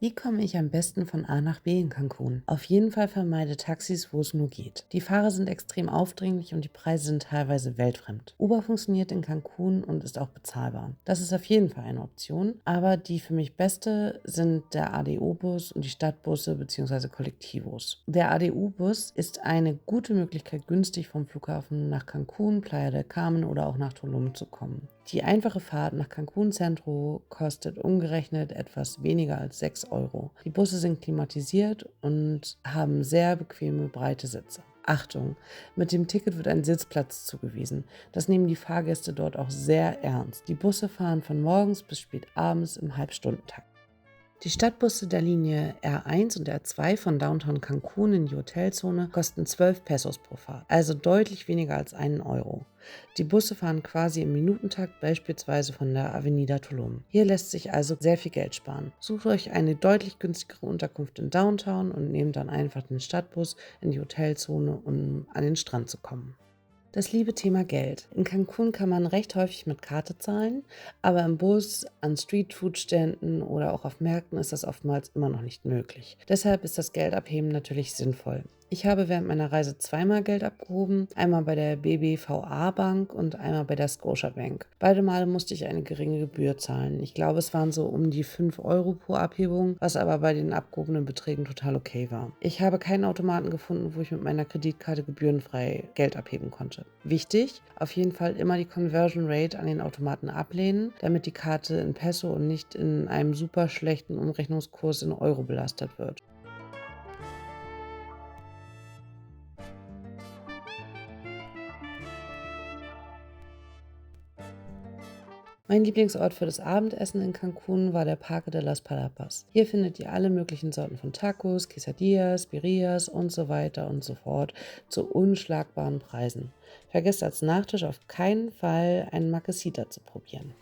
Wie komme ich am besten von A nach B in Cancun? Auf jeden Fall vermeide Taxis, wo es nur geht. Die Fahrer sind extrem aufdringlich und die Preise sind teilweise weltfremd. Uber funktioniert in Cancun und ist auch bezahlbar. Das ist auf jeden Fall eine Option, aber die für mich beste sind der ADO-Bus und die Stadtbusse bzw. Kollektivos. Der ADU-Bus ist eine gute Möglichkeit, günstig vom Flughafen nach Cancun, Playa del Carmen oder auch nach Tulum zu kommen. Die einfache Fahrt nach Cancun Centro kostet umgerechnet etwas weniger als 6 Euro. Die Busse sind klimatisiert und haben sehr bequeme, breite Sitze. Achtung, mit dem Ticket wird ein Sitzplatz zugewiesen. Das nehmen die Fahrgäste dort auch sehr ernst. Die Busse fahren von morgens bis spät abends im Halbstundentakt. Die Stadtbusse der Linie R1 und R2 von Downtown Cancun in die Hotelzone kosten 12 Pesos pro Fahrt, also deutlich weniger als 1 Euro. Die Busse fahren quasi im Minutentakt, beispielsweise von der Avenida Tulum. Hier lässt sich also sehr viel Geld sparen. Sucht euch eine deutlich günstigere Unterkunft in Downtown und nehmt dann einfach den Stadtbus in die Hotelzone, um an den Strand zu kommen. Das liebe Thema Geld. In Cancun kann man recht häufig mit Karte zahlen, aber im Bus, an Streetfood-Ständen oder auch auf Märkten ist das oftmals immer noch nicht möglich. Deshalb ist das Geldabheben natürlich sinnvoll. Ich habe während meiner Reise zweimal Geld abgehoben, einmal bei der BBVA Bank und einmal bei der Scotiabank. Beide Male musste ich eine geringe Gebühr zahlen. Ich glaube, es waren so um die 5 Euro pro Abhebung, was aber bei den abgehobenen Beträgen total okay war. Ich habe keinen Automaten gefunden, wo ich mit meiner Kreditkarte gebührenfrei Geld abheben konnte. Wichtig, auf jeden Fall immer die Conversion Rate an den Automaten ablehnen, damit die Karte in Peso und nicht in einem super schlechten Umrechnungskurs in Euro belastet wird. Mein Lieblingsort für das Abendessen in Cancun war der Parque de las Palapas. Hier findet ihr alle möglichen Sorten von Tacos, Quesadillas, Birrias und so weiter und so fort zu unschlagbaren Preisen. Vergesst als Nachtisch auf keinen Fall einen Marquesita zu probieren.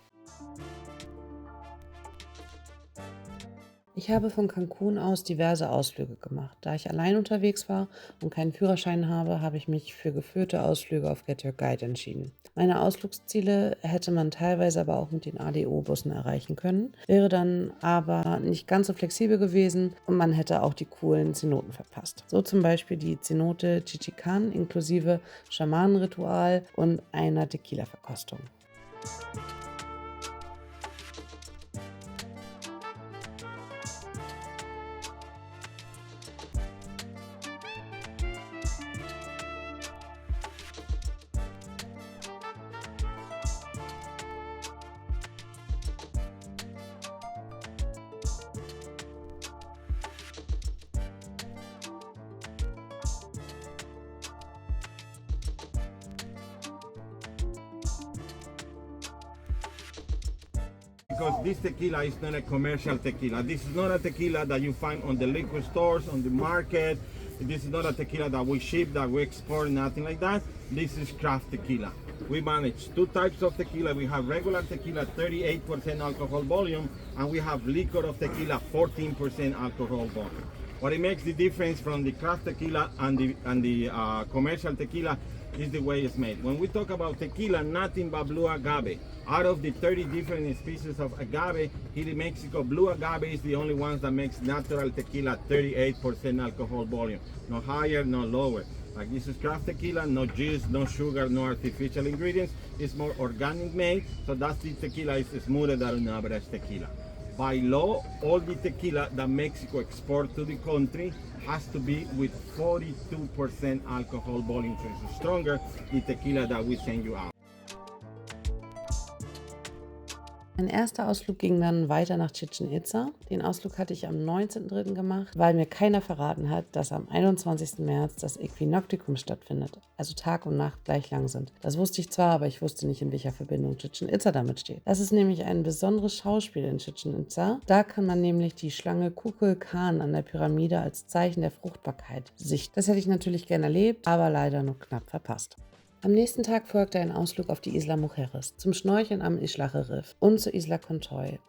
Ich habe von Cancun aus diverse Ausflüge gemacht. Da ich allein unterwegs war und keinen Führerschein habe, habe ich mich für geführte Ausflüge auf Get Your Guide entschieden. Meine Ausflugsziele hätte man teilweise aber auch mit den ADO-Bussen erreichen können, wäre dann aber nicht ganz so flexibel gewesen und man hätte auch die coolen Zenoten verpasst. So zum Beispiel die Zenote Chichican inklusive Schamanenritual und einer Tequila-Verkostung. Because this tequila is not a commercial tequila. This is not a tequila that you find on the liquor stores, on the market. This is not a tequila that we ship, that we export, nothing like that. This is craft tequila. We manage two types of tequila. We have regular tequila, 38% alcohol volume, and we have liquor of tequila, 14% alcohol volume. What it makes the difference from the craft tequila and the commercial tequila is the way it's made. When we talk about tequila, nothing but blue agave. Out of the 30 different species of agave here in Mexico, blue agave is the only one that makes natural tequila 38% alcohol volume. No higher, no lower. Like this is craft tequila, no juice, no sugar, no artificial ingredients. It's more organic made, so that's the tequila is smoother than an average tequila. By law, all the tequila that Mexico exports to the country has to be with 42% alcohol volume, so it's stronger the tequila that we send you out. Mein erster Ausflug ging dann weiter nach Chichén Itzá. Den Ausflug hatte ich am 19.03. gemacht, weil mir keiner verraten hat, dass am 21. März das Äquinoktikum stattfindet, also Tag und Nacht gleich lang sind. Das wusste ich zwar, aber ich wusste nicht, in welcher Verbindung Chichén Itzá damit steht. Das ist nämlich ein besonderes Schauspiel in Chichén Itzá. Da kann man nämlich die Schlange Kukulkan an der Pyramide als Zeichen der Fruchtbarkeit sichten. Das hätte ich natürlich gerne erlebt, aber leider nur knapp verpasst. Am nächsten Tag folgte ein Ausflug auf die Isla Mujeres, zum Schnorcheln am Ischlache Riff und zur Isla Contoy.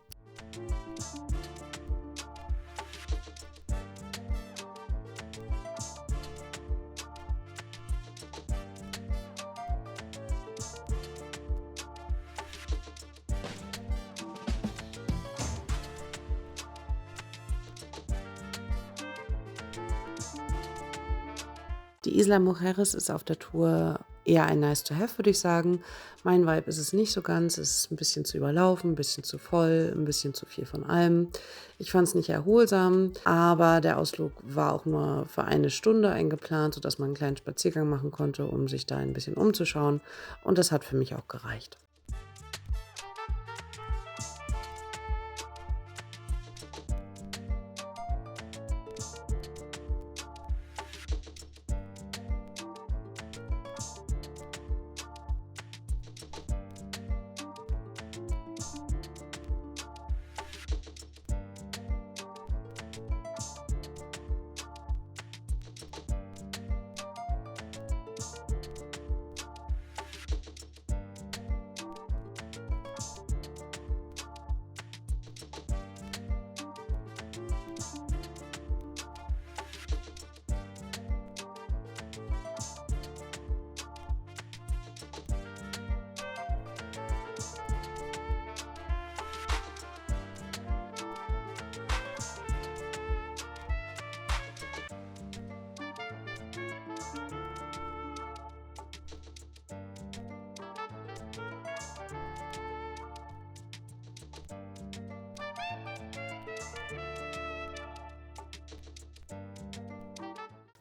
Die Isla Mujeres ist auf der Tour eher ein nice to have, würde ich sagen. Mein Vibe ist es nicht so ganz. Es ist ein bisschen zu überlaufen, ein bisschen zu voll, ein bisschen zu viel von allem. Ich fand es nicht erholsam, aber der Ausflug war auch nur für eine Stunde eingeplant, sodass man einen kleinen Spaziergang machen konnte, um sich da ein bisschen umzuschauen. Und das hat für mich auch gereicht.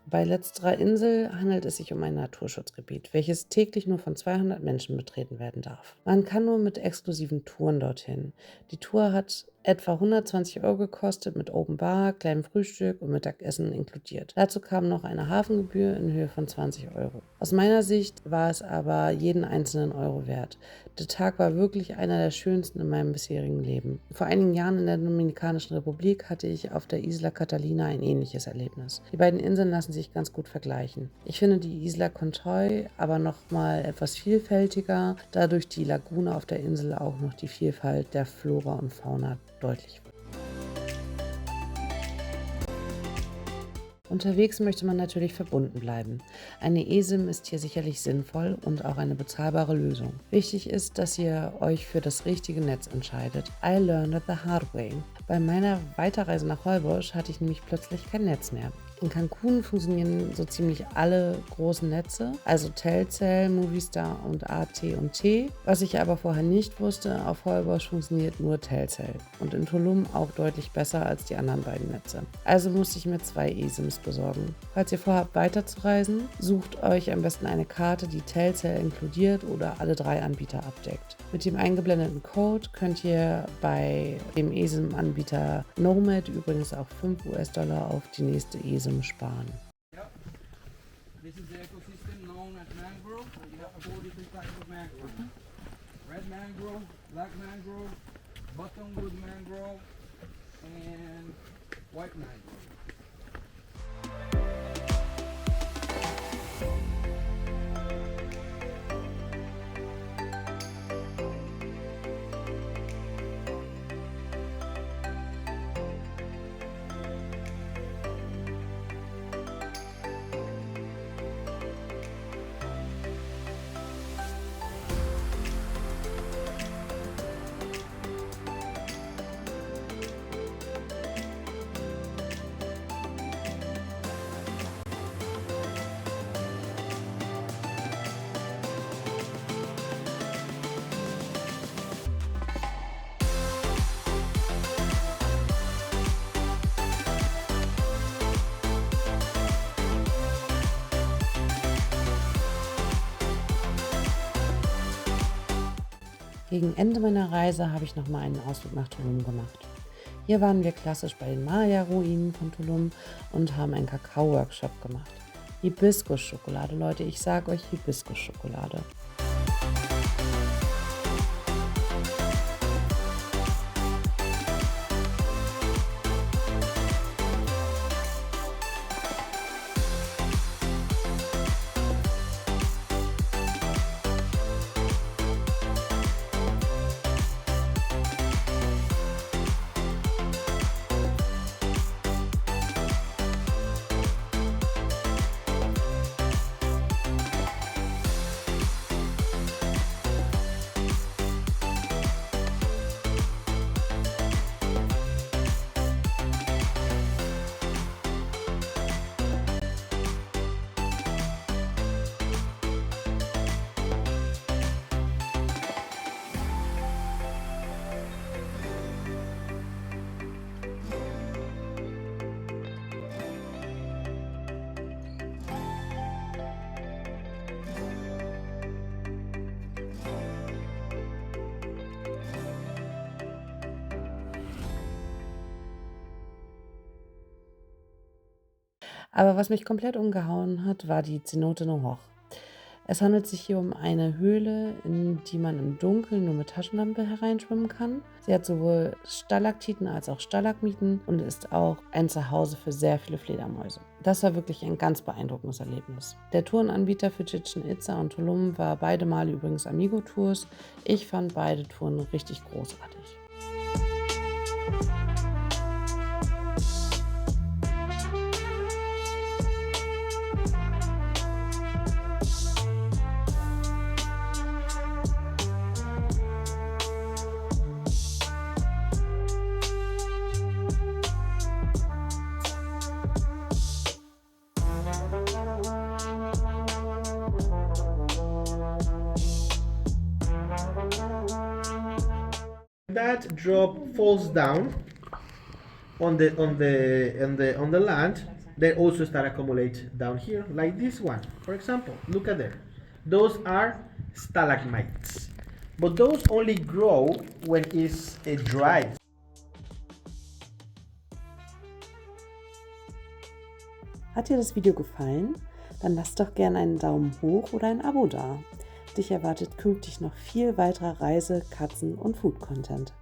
Bei letzterer Insel handelt es sich um ein Naturschutzgebiet, welches täglich nur von 200 Menschen betreten werden darf. Man kann nur mit exklusiven Touren dorthin. Die Tour hat etwa 120 Euro gekostet mit Open Bar, kleinem Frühstück und Mittagessen inkludiert. Dazu kam noch eine Hafengebühr in Höhe von 20 Euro. Aus meiner Sicht war es aber jeden einzelnen Euro wert. Der Tag war wirklich einer der schönsten in meinem bisherigen Leben. Vor einigen Jahren in der Dominikanischen Republik hatte ich auf der Isla Catalina ein ähnliches Erlebnis. Die beiden Inseln lassen sich ganz gut vergleichen. Ich finde die Isla Contoy aber nochmal etwas vielfältiger, da durch die Lagune auf der Insel auch noch die Vielfalt der Flora und Fauna deutlich wird. Unterwegs möchte man natürlich verbunden bleiben. Eine eSIM ist hier sicherlich sinnvoll und auch eine bezahlbare Lösung. Wichtig ist, dass ihr euch für das richtige Netz entscheidet. I learned it the hard way. Bei meiner Weiterreise nach Holbox hatte ich nämlich plötzlich kein Netz mehr. In Cancun funktionieren so ziemlich alle großen Netze, also Telcel, Movistar und AT&T. Was ich aber vorher nicht wusste, auf Holbox funktioniert nur Telcel und in Tulum auch deutlich besser als die anderen beiden Netze. Also musste ich mir 2 eSIMs besorgen. Falls ihr vorhabt weiterzureisen, sucht euch am besten eine Karte, die Telcel inkludiert oder alle 3 Anbieter abdeckt. Mit dem eingeblendeten Code könnt ihr bei dem eSIM-Anbieter Nomad übrigens auch $5 auf die nächste eSIM sparen. Yep. This is the ecosystem known as mangrove. You have 4 different types of mangrove. Red mangrove, black mangrove, buttonwood mangrove, and white mangrove. Gegen Ende meiner Reise habe ich nochmal einen Ausflug nach Tulum gemacht. Hier waren wir klassisch bei den Maya-Ruinen von Tulum und haben einen Kakao-Workshop gemacht. Hibiskus-Schokolade, Leute, ich sage euch Hibiskus-Schokolade. Aber was mich komplett umgehauen hat, war die Cenote no Hoch. Es handelt sich hier um eine Höhle, in die man im Dunkeln nur mit Taschenlampe hereinschwimmen kann. Sie hat sowohl Stalaktiten als auch Stalagmiten und ist auch ein Zuhause für sehr viele Fledermäuse. Das war wirklich ein ganz beeindruckendes Erlebnis. Der Tourenanbieter für Chichén Itzá und Tulum war beide Male übrigens Amigo Tours. Ich fand beide Touren richtig großartig. That drop falls down on the land, they also start accumulate down here, like this one, for example. Look at there. Those are stalagmites, but those only grow when it's dry. Hat dir das Video gefallen? Dann lass doch gerne einen Daumen hoch oder ein Abo da. Dich erwartet künftig noch viel weiterer Reise-, Katzen- und Food-Content.